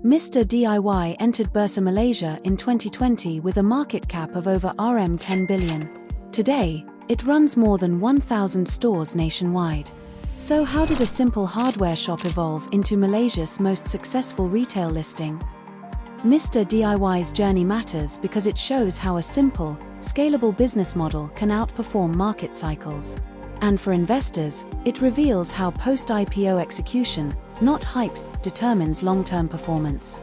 Mr. D.I.Y entered Bursa Malaysia in 2020 with a market cap of over Rm 10 billion. Today, it runs more than 1,000 stores nationwide. So how did a simple hardware shop evolve into Malaysia's most successful retail listing? Mr. D.I.Y's journey matters because it shows how a simple, scalable business model can outperform market cycles. And for investors, it reveals how post-IPO execution, not hype, determines long-term performance.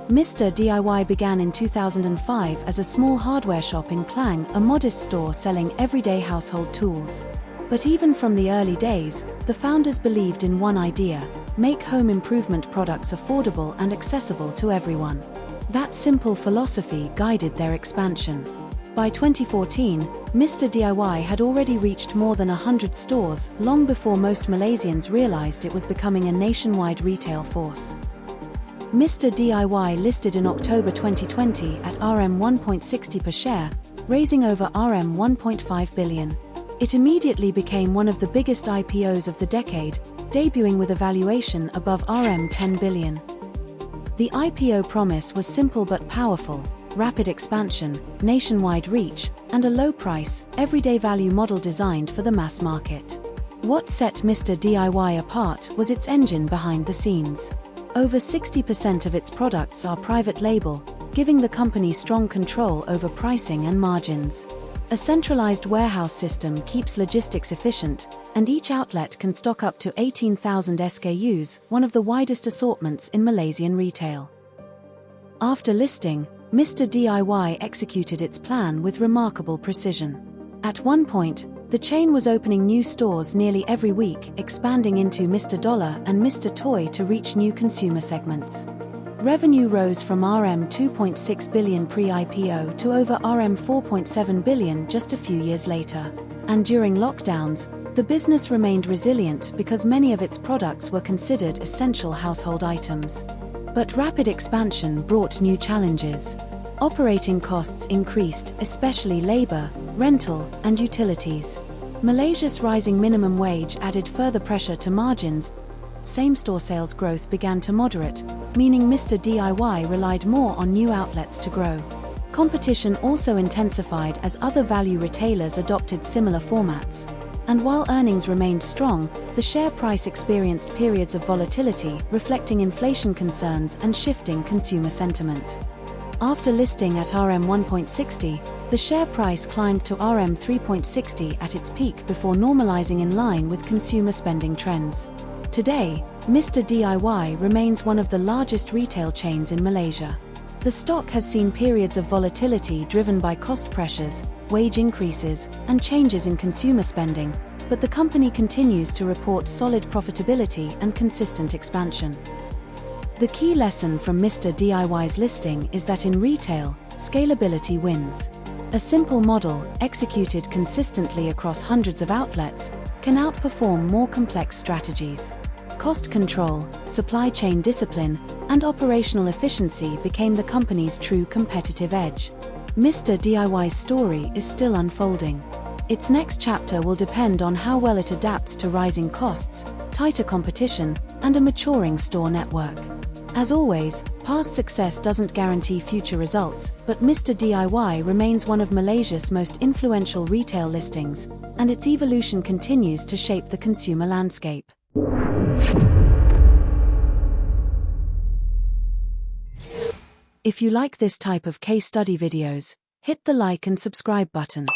Mr. D.I.Y began in 2005 as a small hardware shop in Klang, a modest store selling everyday household tools. But even from the early days, the founders believed in one idea: make home improvement products affordable and accessible to everyone. That simple philosophy guided their expansion. By 2014, Mr. D.I.Y had already reached more than 100 stores, long before most Malaysians realized it was becoming a nationwide retail force. Mr. D.I.Y listed in October 2020 at Rm 1.60 per share, raising over Rm 1.5 billion. It immediately became one of the biggest IPOs of the decade, debuting with a valuation above Rm 10 billion. The IPO promise was simple but powerful: rapid expansion, nationwide reach, and a low-price, everyday value model designed for the mass market. What set Mr. D.I.Y apart was its engine behind the scenes. Over 60% of its products are private label, giving the company strong control over pricing and margins. A centralized warehouse system keeps logistics efficient, and each outlet can stock up to 18,000 SKUs, one of the widest assortments in Malaysian retail. After listing, Mr. D.I.Y executed its plan with remarkable precision. At one point, the chain was opening new stores nearly every week, expanding into Mr. Dollar and Mr. Toy to reach new consumer segments. Revenue rose from Rm 2.6 billion pre-IPO to over Rm 4.7 billion just a few years later. And during lockdowns, the business remained resilient because many of its products were considered essential household items. But rapid expansion brought new challenges. Operating costs increased, especially labor, rental, and utilities. Malaysia's rising minimum wage added further pressure to margins. Same-store sales growth began to moderate, meaning Mr. D.I.Y relied more on new outlets to grow. Competition also intensified as other value retailers adopted similar formats. And while earnings remained strong, the share price experienced periods of volatility, reflecting inflation concerns and shifting consumer sentiment. After listing at Rm 1.60, the share price climbed to Rm 3.60 at its peak before normalizing in line with consumer spending trends. Today, Mr. D.I.Y remains one of the largest retail chains in Malaysia. The stock has seen periods of volatility driven by cost pressures, wage increases, and changes in consumer spending, but the company continues to report solid profitability and consistent expansion. The key lesson from Mr. D.I.Y's listing is that in retail, scalability wins. A simple model, executed consistently across hundreds of outlets, can outperform more complex strategies. Cost control, supply chain discipline, and operational efficiency became the company's true competitive edge. Mr. D.I.Y's story is still unfolding. Its next chapter will depend on how well it adapts to rising costs, tighter competition, and a maturing store network. As always, past success doesn't guarantee future results, but Mr. D.I.Y remains one of Malaysia's most influential retail listings, and its evolution continues to shape the consumer landscape. If you like this type of case study videos, hit the like and subscribe button.